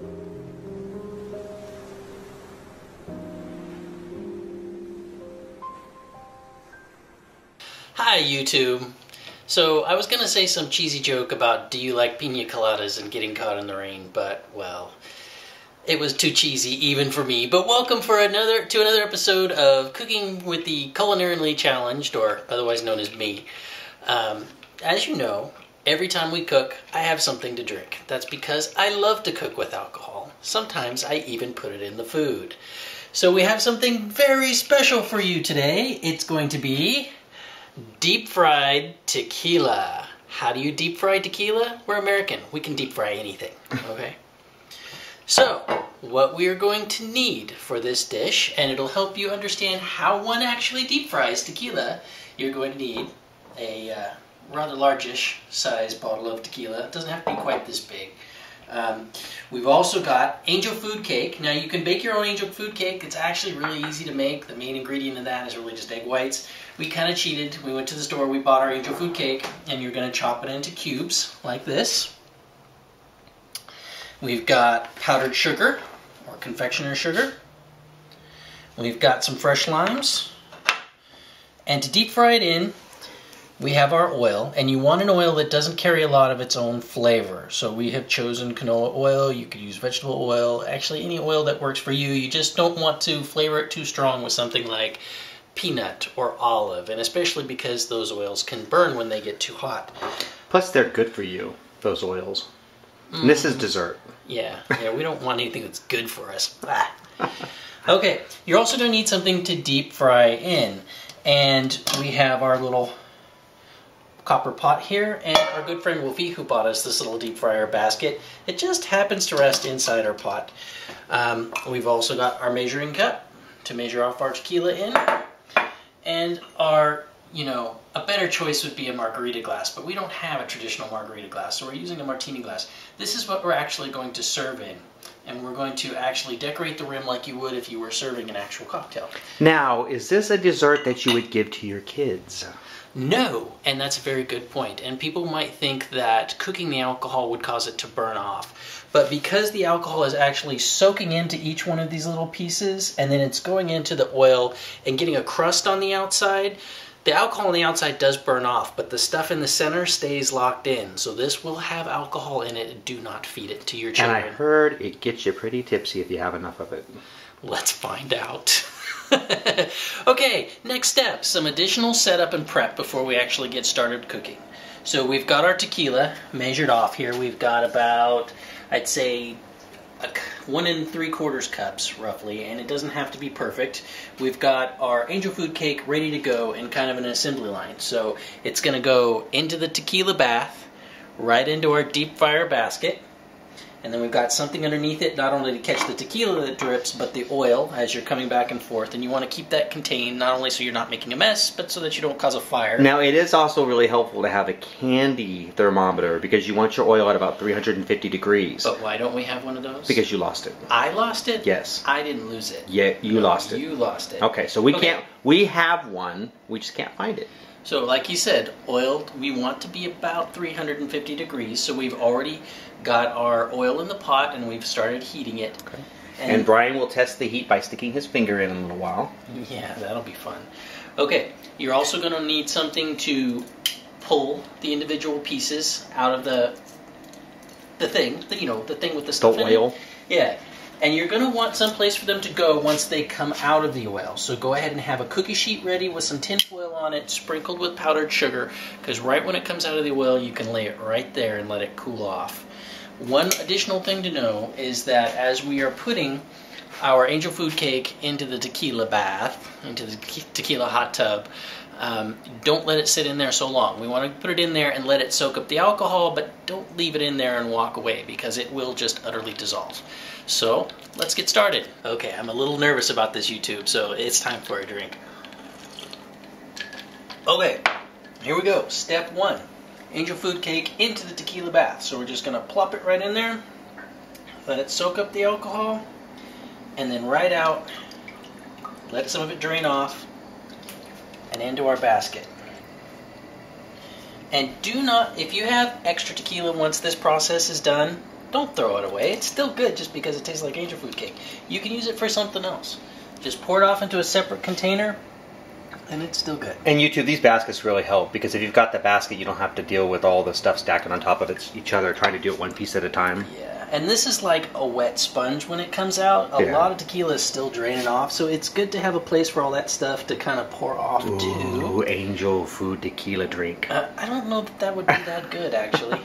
Hi YouTube. So I was gonna say some cheesy joke about do you like pina coladas and getting caught in the rain, but well, it was too cheesy even for me. But welcome to another episode of Cooking with the Culinarily Challenged, or otherwise known as me. As you know, every time we cook, I have something to drink. That's because I love to cook with alcohol. Sometimes I even put it in the food. So we have something very special for you today. It's going to be deep fried tequila. How do you deep fry tequila? We're American. We can deep fry anything, okay? So, what we are going to need for this dish, and it'll help you understand how one actually deep fries tequila, you're going to need a rather largish size bottle of tequila. It doesn't have to be quite this big. We've also got angel food cake. Now you can bake your own angel food cake. It's actually really easy to make. The main ingredient in that is really just egg whites. We kind of cheated. We went to the store, we bought our angel food cake, and you're going to chop it into cubes like this. We've got powdered sugar, or confectioner sugar. We've got some fresh limes. And to deep fry it in, we have our oil, and you want an oil that doesn't carry a lot of its own flavor. So we have chosen canola oil. You could use vegetable oil, actually any oil that works for you. You just don't want to flavor it too strong with something like peanut or olive, and especially because those oils can burn when they get too hot. Plus they're good for you, those oils. And this is dessert. Yeah, we don't want anything that's good for us. Okay, you're also going to need something to deep fry in. And we have our little copper pot here, and our good friend Wolfie, who bought us this little deep fryer basket. It just happens to rest inside our pot. We've also got our measuring cup to measure off our tequila in, and our, a better choice would be a margarita glass, but we don't have a traditional margarita glass, so we're using a martini glass. This is what we're actually going to serve in, and we're going to actually decorate the rim like you would if you were serving an actual cocktail. Now, is this a dessert that you would give to your kids? No, and that's a very good point. And people might think that cooking the alcohol would cause it to burn off. But because the alcohol is actually soaking into each one of these little pieces, and then it's going into the oil and getting a crust on the outside, the alcohol on the outside does burn off, but the stuff in the center stays locked in. So this will have alcohol in it. Do not feed it to your children. And I heard it gets you pretty tipsy if you have enough of it. Let's find out. Okay, next step, some additional setup and prep before we actually get started cooking. So we've got our tequila measured off here. We've got about, I'd say, 1 3/4 cups roughly, and it doesn't have to be perfect. We've got our angel food cake ready to go in kind of an assembly line. So it's going to go into the tequila bath, right into our deep fryer basket. And then we've got something underneath it, not only to catch the tequila that drips, but the oil as you're coming back and forth. And you want to keep that contained, not only so you're not making a mess, but so that you don't cause a fire. Now, it is also really helpful to have a candy thermometer because you want your oil at about 350 degrees. But why don't we have one of those? Because you lost it. I lost it? Yes. I didn't lose it. Yeah, you lost it. You lost it. Okay, so we have one, we just can't find it. So like you said, oil, we want to be about 350 degrees, so we've already got our oil in the pot and we've started heating it. Okay. And Bryan will test the heat by sticking his finger in a little while. Yeah, that'll be fun. Okay, you're also going to need something to pull the individual pieces out of the thing, the thing with the stuff in it. The oil? Yeah. And you're going to want some place for them to go once they come out of the oil. So go ahead and have a cookie sheet ready with some tin foil on it, sprinkled with powdered sugar, because right when it comes out of the oil, you can lay it right there and let it cool off. One additional thing to know is that as we are putting our angel food cake into the tequila bath, into the tequila hot tub, don't let it sit in there so long. We want to put it in there and let it soak up the alcohol, but don't leave it in there and walk away because it will just utterly dissolve. So let's get started. Okay, I'm a little nervous about this, YouTube, so it's time for a drink. Okay, here we go. Step 1, angel food cake into the tequila bath. So we're just going to plop it right in there, let it soak up the alcohol, and then right out, let some of it drain off, and into our basket. And do not, if you have extra tequila once this process is done, don't throw it away. It's still good just because it tastes like angel food cake. You can use it for something else. Just pour it off into a separate container, and it's still good. And YouTube, these baskets really help because if you've got the basket, you don't have to deal with all the stuff stacking on top of each other, trying to do it one piece at a time. Yeah, and this is like a wet sponge when it comes out. A lot of tequila is still draining off, so it's good to have a place for all that stuff to kind of pour off too. Ooh, angel food tequila drink. I don't know that that would be that good, actually.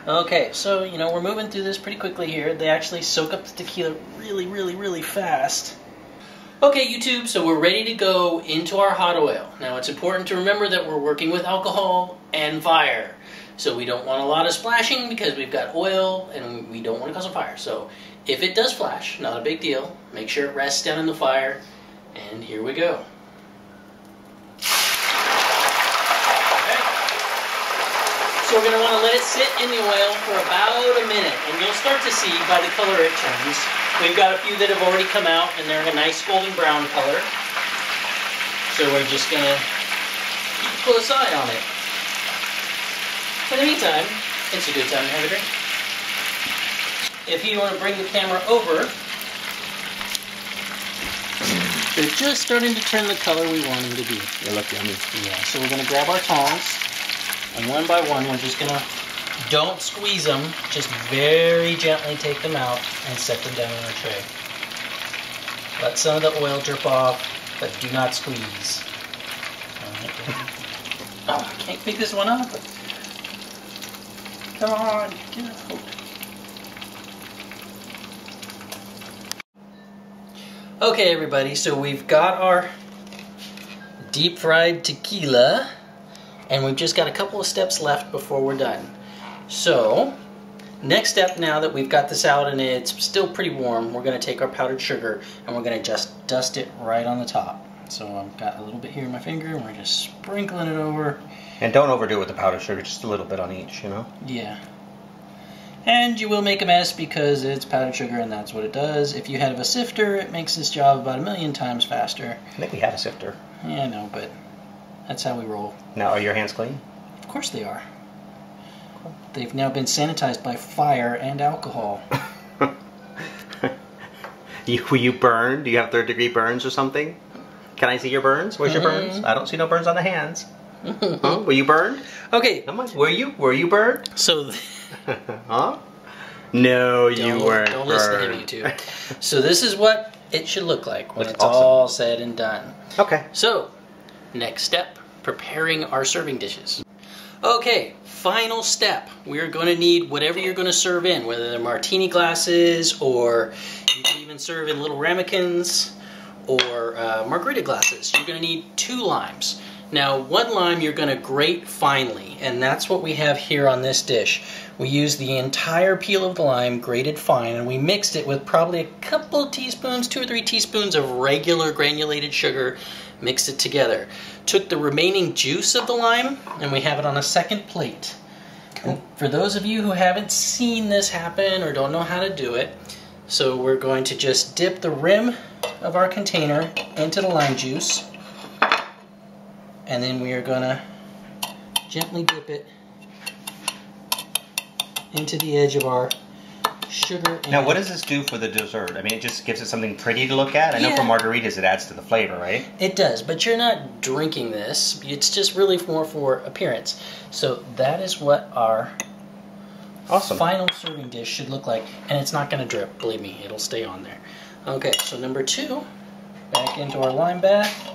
Okay, so, you know, we're moving through this pretty quickly here. They actually soak up the tequila really, really, really fast. Okay, YouTube, so we're ready to go into our hot oil. Now, it's important to remember that we're working with alcohol and fire. So we don't want a lot of splashing because we've got oil and we don't want to cause a fire. So if it does flash, not a big deal. Make sure it rests down in the fire. And here we go. So we're going to want to let it sit in the oil for about a minute, and you'll start to see by the color it turns. We've got a few that have already come out, and they're a nice golden brown color. So we're just going to keep a close eye on it. In the meantime, it's a good time to have a drink. If you want to bring the camera over, they're just starting to turn the color we want them to be. They look yummy. Yeah, so we're going to grab our tongs. And one by one, we're just gonna, don't squeeze them, just very gently take them out and set them down on our tray. Let some of the oil drip off, but do not squeeze. Oh, I can't pick this one up. Come on, get it out. Okay, everybody, so we've got our deep fried tequila. And we've just got a couple of steps left before we're done. So, next step now that we've got this out and it's still pretty warm, we're going to take our powdered sugar and we're going to just dust it right on the top. So I've got a little bit here in my finger and we're just sprinkling it over. And don't overdo it with the powdered sugar, just a little bit on each, you know? Yeah. And you will make a mess because it's powdered sugar and that's what it does. If you had a sifter, it makes this job about 1,000,000 times faster. I think we have a sifter. Yeah, I know, but that's how we roll. Now, are your hands clean? Of course they are. They've now been sanitized by fire and alcohol. Were you burned? Do you have third-degree burns or something? Can I see your burns? Where's your burns? I don't see no burns on the hands. Huh? Were you burned? Okay. Were you burned? So, huh? No, you weren't. Don't listen to him, YouTube. So this is what it should look like when it's awesome. all said and done. Okay. So, next step, preparing our serving dishes. Okay, final step. We're going to need whatever you're going to serve in, whether they're martini glasses or you can even serve in little ramekins or margarita glasses. You're going to need 2 limes. Now, 1 lime you're going to grate finely, and that's what we have here on this dish. We used the entire peel of the lime, grated fine, and we mixed it with probably a couple teaspoons, 2 or 3 teaspoons of regular granulated sugar, mixed it together. Took the remaining juice of the lime, and we have it on a second plate. And for those of you who haven't seen this happen or don't know how to do it, so we're going to just dip the rim of our container into the lime juice, and then we are going to gently dip it into the edge of our sugar. Now, what does this do for the dessert? I mean, it just gives it something pretty to look at. I know for margaritas it adds to the flavor, right? It does, but you're not drinking this. It's just really more for appearance. So that is what our final serving dish should look like. And it's not going to drip, believe me. It'll stay on there. Okay, so number 2, back into our lime bath.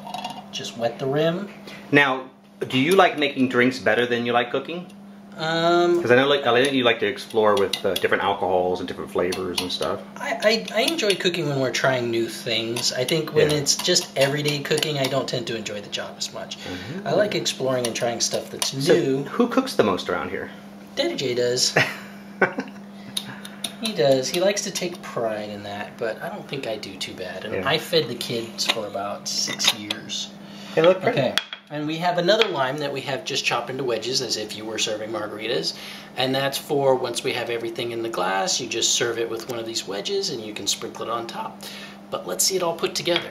Just wet the rim. Now, do you like making drinks better than you like cooking? Because I know you like to explore with different alcohols and different flavors and stuff. I enjoy cooking when we're trying new things. I think when it's just everyday cooking, I don't tend to enjoy the job as much. I like exploring and trying stuff that's new. So, who cooks the most around here? Daddy J does. He does. He likes to take pride in that, but I don't think I do too bad. And I fed the kids for about 6 years. They look pretty. Okay. And we have another lime that we have just chopped into wedges as if you were serving margaritas. And that's for once we have everything in the glass, you just serve it with one of these wedges and you can sprinkle it on top. But let's see it all put together.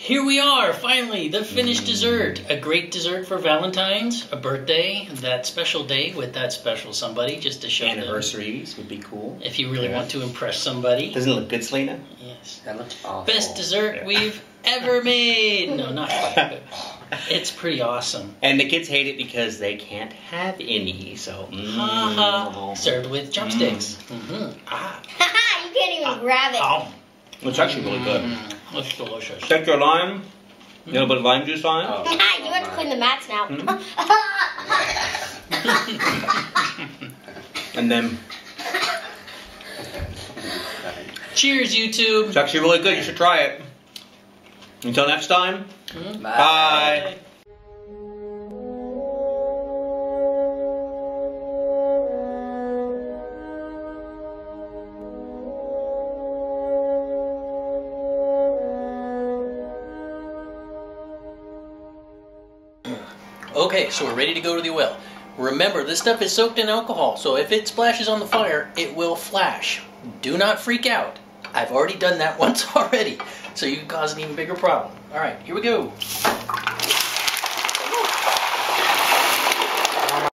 Here we are, finally, the finished dessert. A great dessert for Valentine's, a birthday, that special day with that special somebody, just to show anniversaries would be cool. If you really want to impress somebody. Doesn't it look good, Selena? Yes. That looks awful. Best dessert we've ever made. No, not quite, but it's pretty awesome. And the kids hate it because they can't have any, so... Ha ha. Served with chopsticks. Haha, you can't even grab it. It's actually really good. It's delicious. Take your lime, a little bit of lime juice on it. You have to clean the mats now. And then... Cheers, YouTube. It's actually really good. You should try it. Until next time, bye. Okay, so we're ready to go to the well. Remember, this stuff is soaked in alcohol, so if it splashes on the fire, it will flash. Do not freak out. I've already done that once already, so you can cause an even bigger problem. All right, here we go.